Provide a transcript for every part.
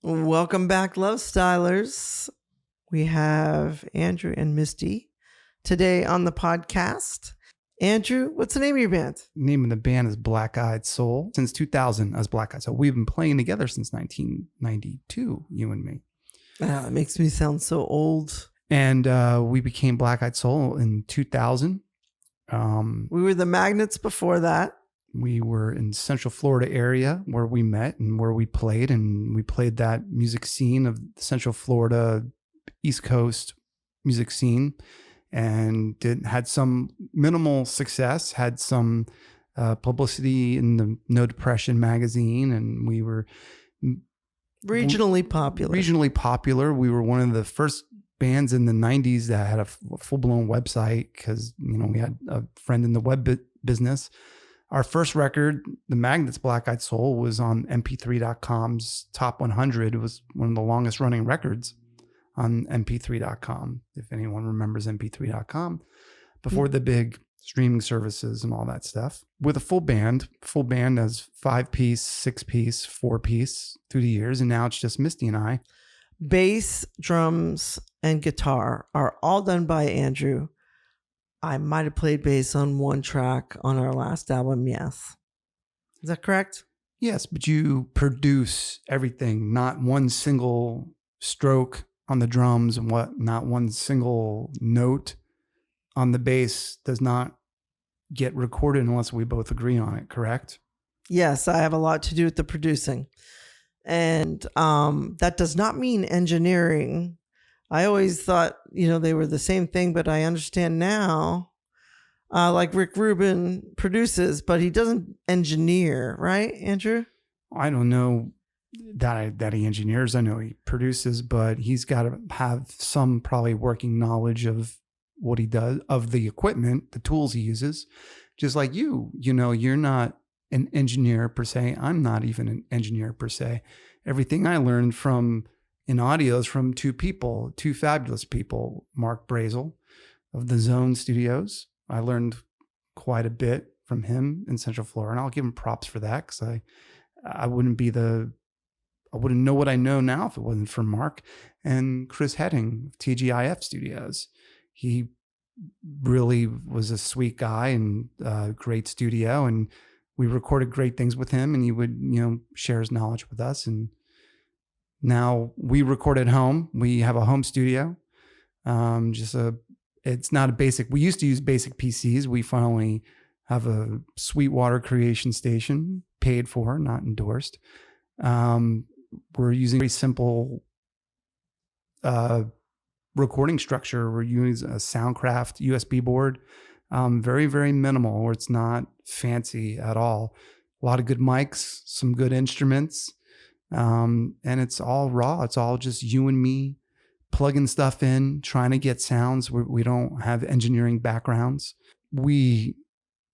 Welcome back, Lovestylers. We have Andrew and Misty today on the podcast. Andrew, what's the name of your band? Name of the band is Black Eyed Soul. Since 2000 as Black Eyed Soul. We've been playing together since 1992, you and me. It makes me sound so old. And we became Black Eyed Soul in 2000. We were the Magnets before that. We were in Central Florida area where we met and where we played. And we played that music scene of the Central Florida, East Coast music scene. And had some minimal success, had some publicity in the No Depression magazine. And we were regionally popular. We were one of the first bands in the 90s that had a full-blown website because, we had a friend in the web business. Our first record, The Magnets Black Eyed Soul, was on mp3.com's top 100. It was one of the longest running records on mp3.com, if anyone remembers mp3.com, before the big streaming services and all that stuff. With a full band as 5-piece, 6-piece, 4-piece through the years. And now it's just Misty and I. Bass, drums, and guitar are all done by Andrew. I might have played bass on one track on our last album, yes. Is that correct? Yes, but you produce everything, not one single stroke on the drums and not one single note on the bass does not get recorded unless we both agree on it, correct? Yes, I have a lot to do with the producing. And that does not mean engineering. I always thought, they were the same thing, but I understand now, like Rick Rubin produces, but he doesn't engineer, right, Andrew? I don't know that he engineers. I know he produces, but he's got to have some probably working knowledge of what he does, of the equipment, the tools he uses. Just like you're not an engineer per se. I'm not even an engineer per se. Everything I learned in audio is from two fabulous people, Mark Brazel of the Zone Studios. I learned quite a bit from him in Central Florida, and I'll give him props for that because I wouldn't know what I know now if it wasn't for Mark. And Chris Heading of TGIF Studios. He really was a sweet guy and a great studio, and we recorded great things with him, and he would, share his knowledge with us. And now we record at home. We have a home studio. It's not a basic. We used to use basic PCs. We finally have a Sweetwater Creation Station, paid for, not endorsed. We're using a very simple recording structure. We're using a Soundcraft USB board. Very, very minimal, or it's not fancy at all. A lot of good mics, some good instruments. And it's all raw. It's all just you and me plugging stuff in, trying to get sounds. We don't have engineering backgrounds. We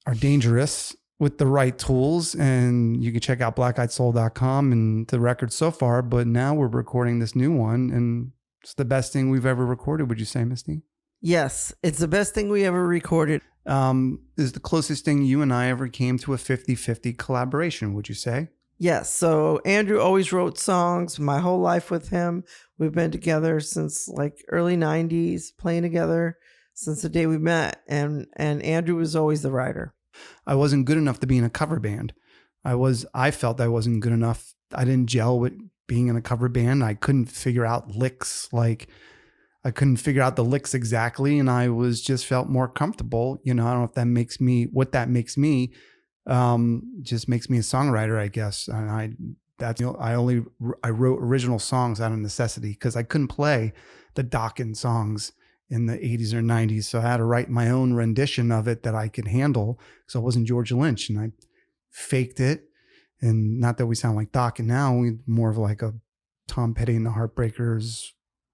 are dangerous with the right tools, and you can check out blackeyedsoul.com and the record so far, but now we're recording this new one, and it's the best thing we've ever recorded. Would you say, Misty? Yes, it's the best thing we ever recorded. Is the closest thing you and I ever came to a 50-50 collaboration, would you say? Yes. So Andrew always wrote songs my whole life with him. We've been together since like early 90s, playing together since the day we met. And Andrew was always the writer. I wasn't good enough to be in a cover band. I felt I wasn't good enough. I didn't gel with being in a cover band. I couldn't figure out licks. I couldn't figure out the licks exactly. And I just felt more comfortable. I don't know if that makes me, just makes me a songwriter, I guess. And I wrote original songs out of necessity because I couldn't play the Dokken songs in the 80s or 90s. So I had to write my own rendition of it that I could handle because I wasn't George Lynch, and I faked it. And not that we sound like Dokken now, we more of like a Tom Petty and the Heartbreakers.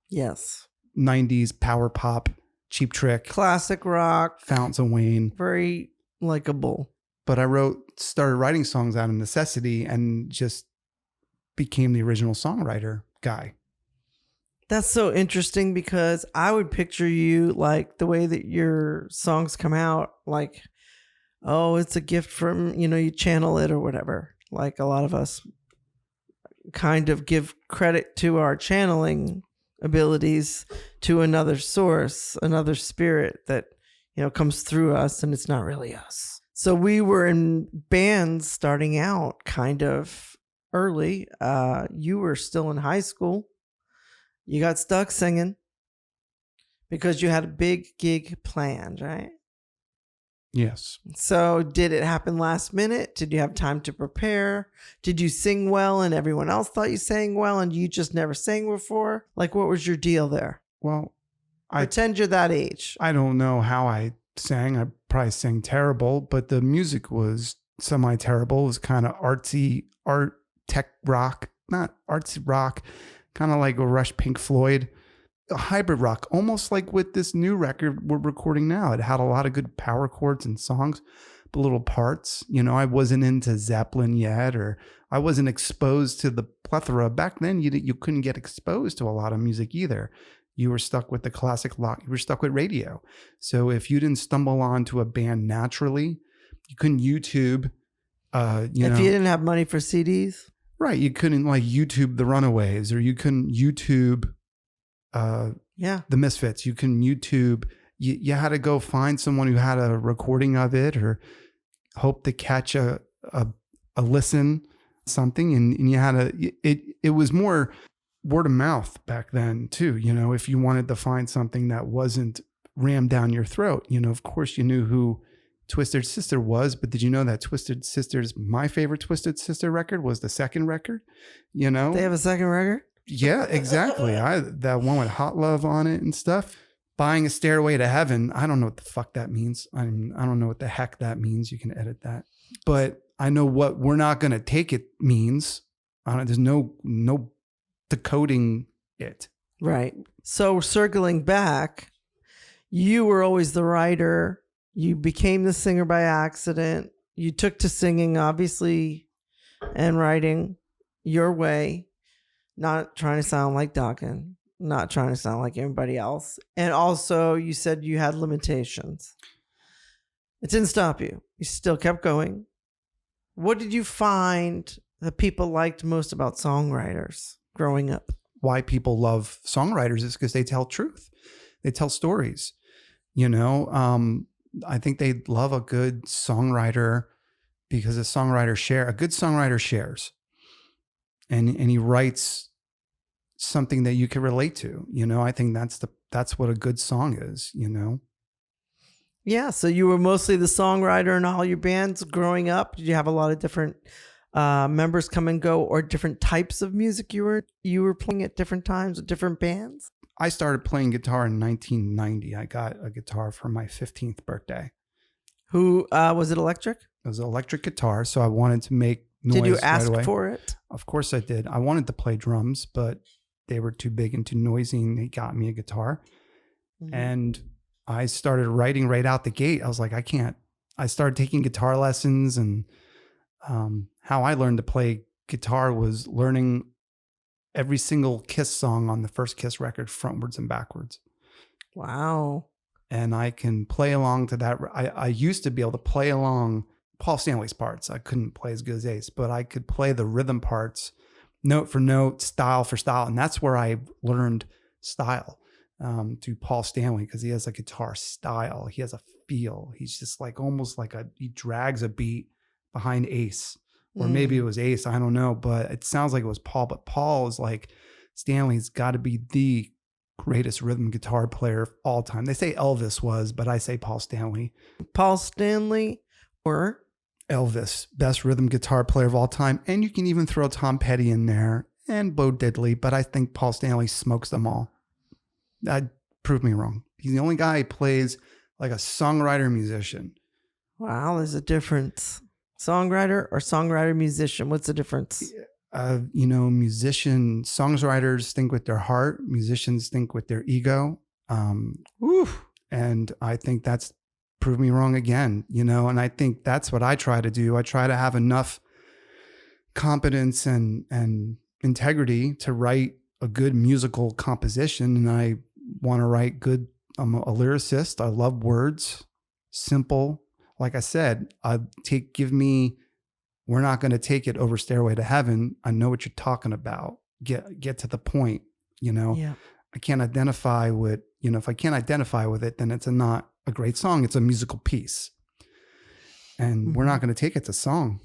Yes. 90s power pop, Cheap Trick. Classic rock. Fountains of Wayne. Very likable. But I started writing songs out of necessity and just became the original songwriter guy. That's so interesting because I would picture you like the way that your songs come out, like, oh, it's a gift from, you channel it or whatever. Like a lot of us kind of give credit to our channeling abilities to another source, another spirit that, comes through us, and it's not really us. So we were in bands starting out kind of early. You were still in high school. You got stuck singing because you had a big gig planned, right? Yes. So did it happen last minute? Did you have time to prepare? Did you sing well and everyone else thought you sang well and you just never sang before? Like, what was your deal there? Well, Pretend you're that age. I don't know how I sang. I probably sang terrible, but the music was semi-terrible. It was kind of artsy, tech rock, not artsy rock, kind of like a Rush, Pink Floyd, a hybrid rock, almost like with this new record we're recording now. It had a lot of good power chords and songs, but little parts. I wasn't into Zeppelin yet, or I wasn't exposed to the plethora. Back then, you couldn't get exposed to a lot of music either. You were stuck with the classic rock. You were stuck with radio. So if you didn't stumble onto a band naturally, you couldn't YouTube. If you didn't have money for CDs, right? You couldn't like YouTube the Runaways, or you couldn't YouTube the Misfits. You can YouTube. You had to go find someone who had a recording of it, or hope to catch a listen, something, and you had to. It was more word of mouth back then too. If you wanted to find something that wasn't rammed down your throat, of course you knew who Twisted Sister was, but did you know that Twisted Sister's, my favorite Twisted Sister record was the second record? They have a second record? Yeah, exactly. That one with Hot Love on it and stuff. Buying a Stairway to Heaven. I don't know what the fuck that means. I don't know what the heck that means. You can edit that. But I know what We're Not Gonna Take It means. There's no decoding it. Right. So circling back, you were always the writer. You became the singer by accident. You took to singing, obviously, and writing your way. Not trying to sound like Dawkins, not trying to sound like everybody else. And also, you said you had limitations. It didn't stop you. You still kept going. What did you find that people liked most about songwriters growing up? Why people love songwriters is because they tell truth. They tell stories. I think they love a good songwriter because a good songwriter shares. And he writes something that you can relate to. I think that's what a good song is. Yeah. So you were mostly the songwriter in all your bands growing up. Did you have a lot of different members come and go, or different types of music you were playing at different times with different bands? I started playing guitar in 1990. I got a guitar for my 15th birthday. Who was it? Electric? It was an electric guitar, so I wanted to make noise. Did you ask right away. for it? Of course I did. I wanted to play drums, but they were too big and too noisy, and they got me a guitar. Mm-hmm. And I started writing right out the gate. I was like, I can't. I started taking guitar lessons, and how I learned to play guitar was learning every single Kiss song on the first Kiss record, frontwards and backwards. Wow. And I can play along to that. I used to be able to play along Paul Stanley's parts. I couldn't play as good as Ace, but I could play the rhythm parts, note for note, style for style. And that's where I learned style to Paul Stanley, because he has a guitar style. He has a feel. He's just like almost like he drags a beat behind Ace. Or maybe it was Ace, I don't know, but it sounds like it was Paul. But Paul is like, Stanley's got to be the greatest rhythm guitar player of all time. They say Elvis was, but I say Paul Stanley. Paul Stanley or Elvis, best rhythm guitar player of all time. And you can even throw Tom Petty in there and Bo Diddley, but I think Paul Stanley smokes them all. That proved me wrong. He's the only guy who plays like a songwriter musician. Wow, there's a difference. Songwriter or songwriter musician? What's the difference? Songwriters think with their heart. Musicians think with their ego. And I think that's proved me wrong again, and I think that's what I try to do. I try to have enough competence and integrity to write a good musical composition. And I want to write good. I'm a lyricist. I love words, simple. Like I said, give me We're not going to take it over Stairway to Heaven. I know what you're talking about. Get to the point, Yeah. I can't identify with, if I can't identify with it, then it's not a great song. It's a musical piece. And we're not going to take it to song.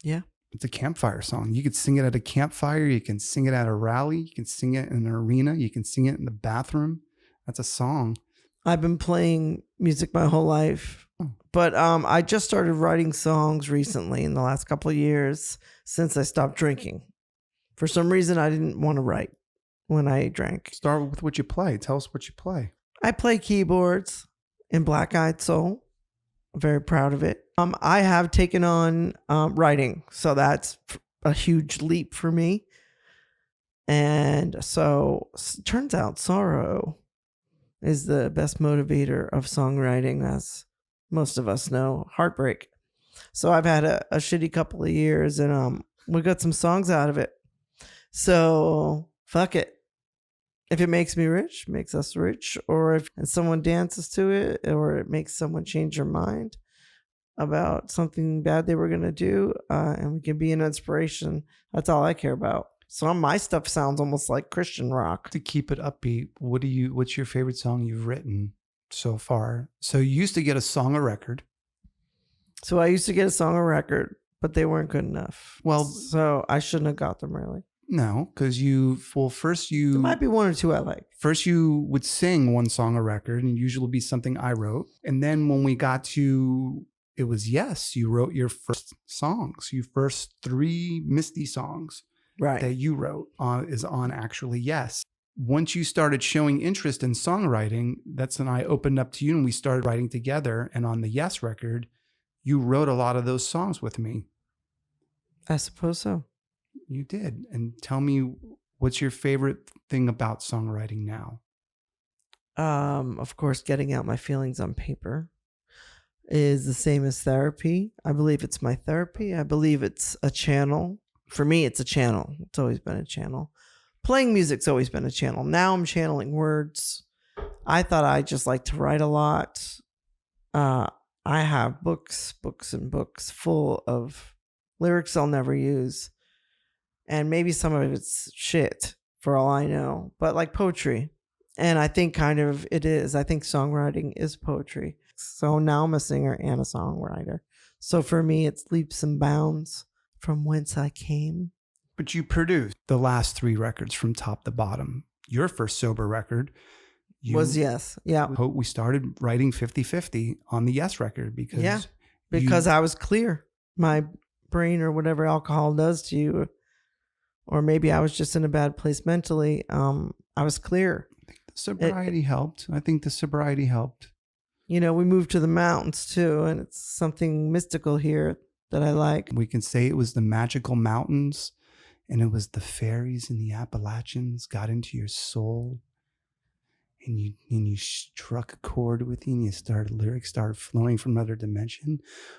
Yeah. It's a campfire song. You could sing it at a campfire. You can sing it at a rally. You can sing it in an arena. You can sing it in the bathroom. That's a song. I've been playing music my whole life, but I just started writing songs recently in the last couple of years since I stopped drinking. For some reason, I didn't want to write when I drank. Start with what you play. Tell us what you play. I play keyboards in Black Eyed Soul. I'm very proud of it. I have taken on writing, so that's a huge leap for me. And so turns out sorrow is the best motivator of songwriting, as most of us know. Heartbreak. So I've had a shitty couple of years, and we got some songs out of it. So fuck it. If it makes me rich, makes us rich, or if someone dances to it, or it makes someone change their mind about something bad they were going to do, and we can be an inspiration, that's all I care about. Some of my stuff sounds almost like Christian rock. To keep it upbeat, what's your favorite song you've written so far? So you used to get a song a record. So I used to get a song a record, but they weren't good enough. Well, so I shouldn't have got them really. No, because first There might be one or two I like. First you would sing one song a record, and usually be something I wrote. And then when we got to, it was Yes, you wrote your first songs, your first 3 Misty songs. Right. That you wrote is on actually Yes. Once you started showing interest in songwriting, that's when I opened up to you and we started writing together. And on the Yes record, you wrote a lot of those songs with me. I suppose so. You did. And tell me, what's your favorite thing about songwriting now? Of course, getting out my feelings on paper is the same as therapy. I believe it's my therapy. I believe it's a channel. For me, it's a channel. It's always been a channel. Playing music's always been a channel. Now I'm channeling words. I thought I just like to write a lot. I have books and books full of lyrics I'll never use. And maybe some of it's shit for all I know, but like poetry. And I think kind of it is. I think songwriting is poetry. So now I'm a singer and a songwriter. So for me, it's leaps and bounds from whence I came. But you produced the last 3 records from top to bottom. Your first sober record was Yes. Yeah. We started writing 50-50 on the Yes record because I was clear. My brain or whatever alcohol does to you, or maybe I was just in a bad place mentally. I was clear. I think the sobriety helped. I think the sobriety helped. We moved to the mountains too, and it's something mystical here that I like. We can say it was the magical mountains, and it was the fairies in the Appalachians got into your soul, and you struck a chord with you, and lyrics started flowing from another dimension,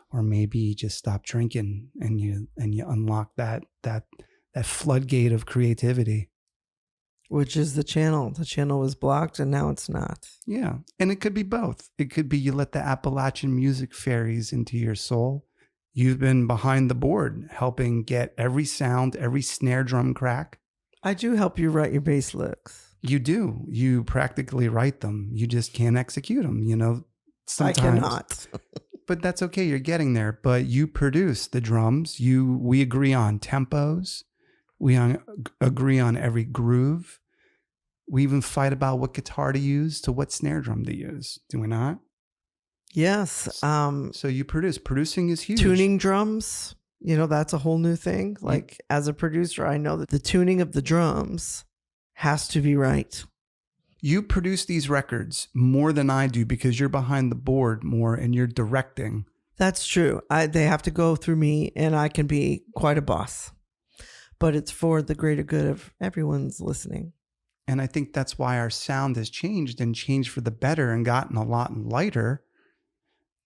or maybe you just stopped drinking and you unlocked that floodgate of creativity. Which is the channel. The channel was blocked and now it's not. Yeah. And it could be both. It could be you let the Appalachian music fairies into your soul. You've been behind the board helping get every sound, every snare drum crack. I do help you write your bass licks. You do. You practically write them. You just can't execute them, sometimes. I cannot. But that's okay. You're getting there. But you produce the drums. We agree on tempos. We agree on every groove. We even fight about what guitar to use to what snare drum to use. Do we not? Yes. So you produce. Producing is huge. Tuning drums, that's a whole new thing. Like as a producer, I know that the tuning of the drums has to be right. You produce these records more than I do because you're behind the board more and you're directing. That's true. They have to go through me and I can be quite a boss. But it's for the greater good of everyone's listening. And I think that's why our sound has changed for the better and gotten a lot lighter,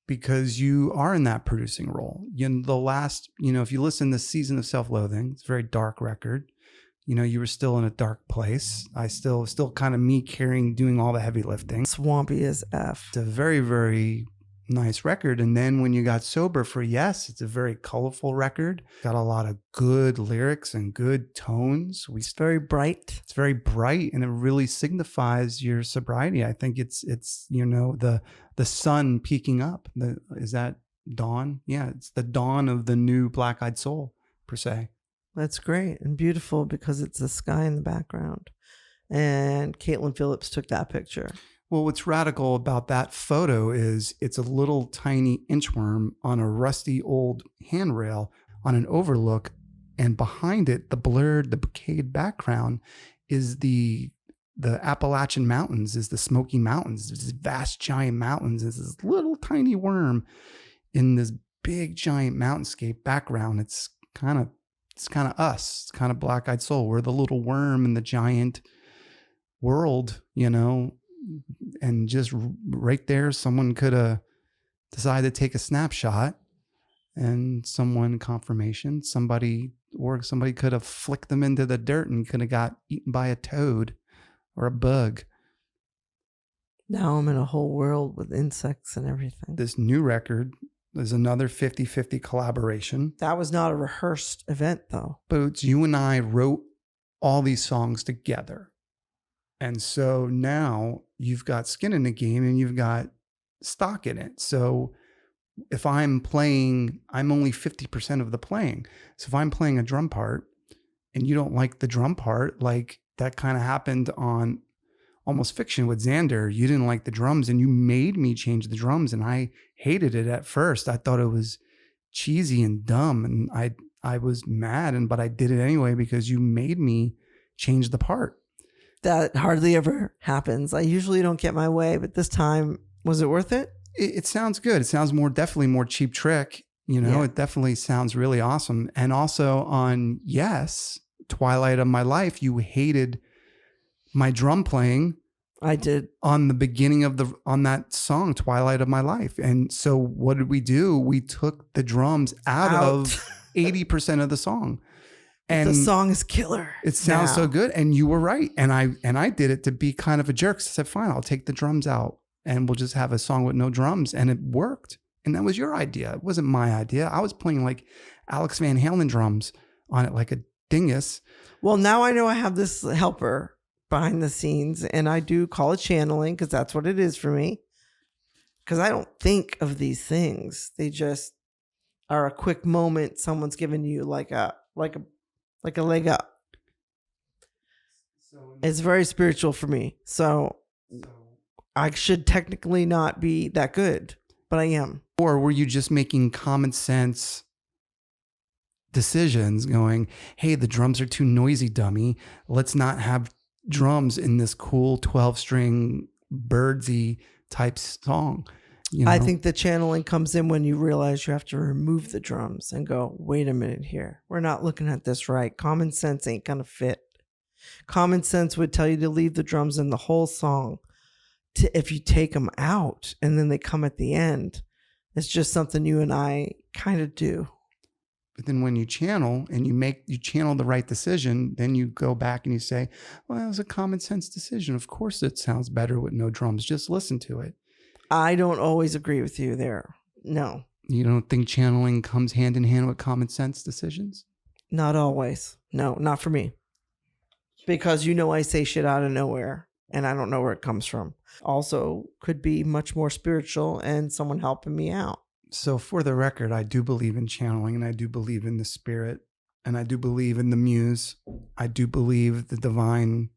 because you are in that producing role. The last, if you listen to Season of Self-Loathing, it's a very dark record. You were still in a dark place. I still kind of me doing all the heavy lifting. Swampy as F. It's a very, very nice record. And then when you got sober for Yes, it's a very colorful record. Got a lot of good lyrics and good tones. It's very bright. It's very bright, and it really signifies your sobriety. I think it's the sun peeking up. Is that dawn? Yeah, it's the dawn of the new Black Eyed Soul, per se. That's great and beautiful because it's the sky in the background. And Caitlin Phillips took that picture. Well, what's radical about that photo is it's a little tiny inchworm on a rusty old handrail on an overlook. And behind it, the bouquet background is the Appalachian Mountains, is the Smoky Mountains. There's these vast, giant mountains. There's this little tiny worm in this big, giant mountainscape background. It's kind of us. It's kind of Black Eyed Soul. We're the little worm in the giant world, and just right there, someone could have decided to take a snapshot, and somebody could have flicked them into the dirt and could have got eaten by a toad or a bug. Now I'm in a whole world with insects and everything. This new record is another 50-50 collaboration. That was not a rehearsed event, though. But it's you and I wrote all these songs together. And so now you've got skin in the game and you've got stock in it. So if I'm playing, I'm only 50% of the playing. So if I'm playing a drum part and you don't like the drum part, like that kind of happened on Almost Fiction with Xander. You didn't like the drums and you made me change the drums, and I hated it at first. I thought it was cheesy and dumb, and I was mad, but I did it anyway because you made me change the part. That hardly ever happens. I usually don't get my way, but this time, was it worth it? It sounds good. It sounds definitely more Cheap Trick. It definitely sounds really awesome. And also on Yes, Twilight of My Life, you hated my drum playing. I did. On the beginning on that song, Twilight of My Life. And so what did we do? We took the drums out. Of 80% of the song. And the song is killer. It sounds so good. And you were right. And I did it to be kind of a jerk. So I said, fine, I'll take the drums out and we'll just have a song with no drums. And it worked. And that was your idea. It wasn't my idea. I was playing like Alex Van Halen drums on it like a dingus. Well, now I know I have this helper behind the scenes, and I do call it channeling because that's what it is for me. Because I don't think of these things. They just are a quick moment. Someone's giving you like a leg up. It's very spiritual for me. So I should technically not be that good, but I am. Or were you just making common sense decisions going, hey, the drums are too noisy, dummy. Let's not have drums in this cool 12-string birdsy type song. I think the channeling comes in when you realize you have to remove the drums and go, wait a minute here. We're not looking at this right. Common sense ain't going to fit. Common sense would tell you to leave the drums in the whole song. If you take them out and then they come at the end, it's just something you and I kind of do. But then when you channel and you channel the right decision, then you go back and you say, well, that was a common sense decision. Of course it sounds better with no drums. Just listen to it. I don't always agree with you there. No. You don't think channeling comes hand in hand with common sense decisions? Not always. No, not for me. Because I say shit out of nowhere and I don't know where it comes from. Also could be much more spiritual and someone helping me out. So for the record, I do believe in channeling, and I do believe in the spirit, and I do believe in the muse. I do believe the divine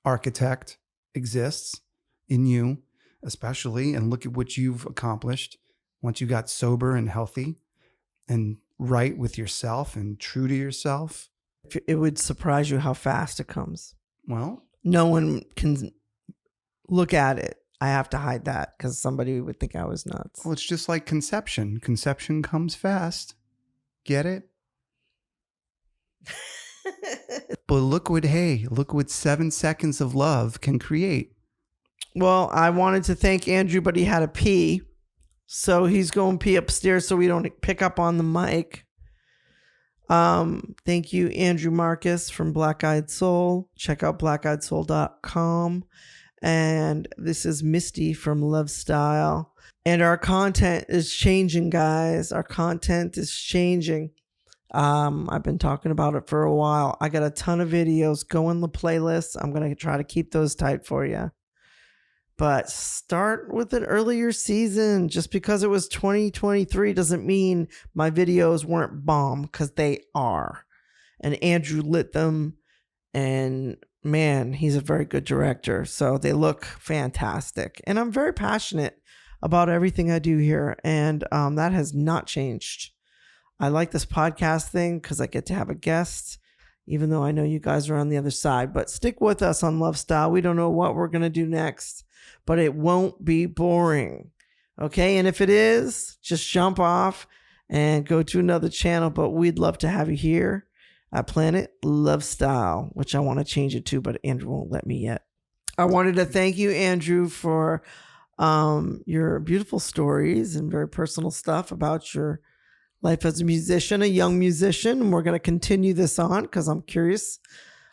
architect exists in you, especially, and look at what you've accomplished once you got sober and healthy and right with yourself and true to yourself. It would surprise you how fast it comes. Well, no one can look at it. I have to hide that because somebody would think I was nuts. Well, it's just like conception. Conception comes fast. Get it? But look what 7 seconds of love can create. Well, I wanted to thank Andrew, but he had to pee. So he's going to pee upstairs so we don't pick up on the mic. Thank you, Andrew Marcus from Black Eyed Soul. Check out blackeyedsoul.com. And this is Misty from Lovestyle. And our content is changing, guys. Our content is changing. I've been talking about it for a while. I got a ton of videos. Go in the playlist. I'm going to try to keep those tight for you. But start with an earlier season. Just because it was 2023 doesn't mean my videos weren't bomb, because they are. And Andrew lit them. And man, he's a very good director. So they look fantastic. And I'm very passionate about everything I do here. And that has not changed. I like this podcast thing because I get to have a guest, even though I know you guys are on the other side. But stick with us on Lovestyle. We don't know what we're going to do next, but it won't be boring. Okay? And if it is, just jump off and go to another channel. But we'd love to have you here at Planet Lovestyle, which I want to change it to, but Andrew won't let me yet. I wanted to thank you, Andrew, for your beautiful stories and very personal stuff about your life as a musician, a young musician. And we're going to continue this on because I'm curious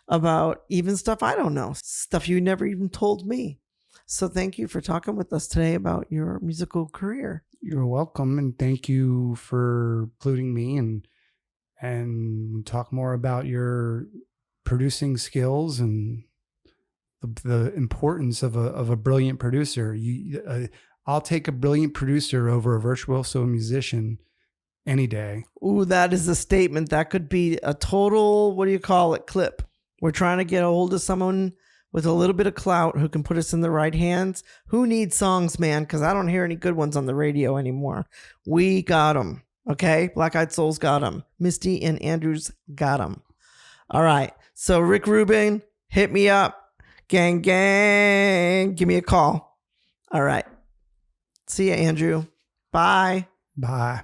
about even stuff I don't know, stuff you never even told me. So thank you for talking with us today about your musical career. You're welcome. And thank you for including me and talk more about your producing skills and the importance of a brilliant producer. I'll take a brilliant producer over a virtuoso musician any day. Ooh, that is a statement. That could be a total, what do you call it, clip. We're trying to get a hold of someone with a little bit of clout who can put us in the right hands. Who needs songs, man? Because I don't hear any good ones on the radio anymore. We got them. Okay? Black Eyed Soul's got them. Misty and Andrews got them. All right. So Rick Rubin, hit me up. Gang, gang. Give me a call. All right. See ya, Andrew. Bye. Bye.